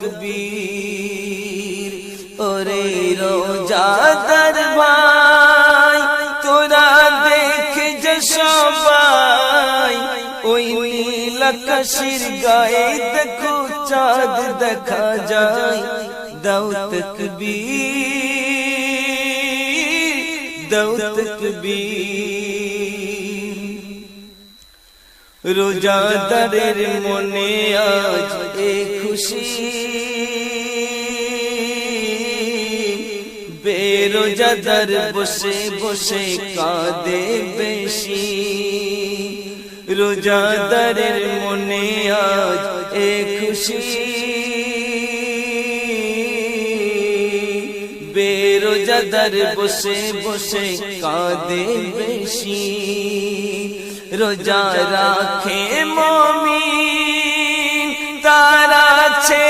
তকবীর ওরে রোজাদার ভাই তোরা দেখে যে সবাই ওই নীল আকাশের গায়ে দেখো চাঁদ দেখা যায়। দাও তকবীর দাও তকবীর। রোজাদারের মনে আজ এ খুশি, বেরোজাদার বসে বসে কাঁদে বেশি। রোজাদারের মনে আজ এ খুশি, বেরোজাদার বসে বসে কাঁদে বেশি। রোজা রাখে মুমিন তারা আছে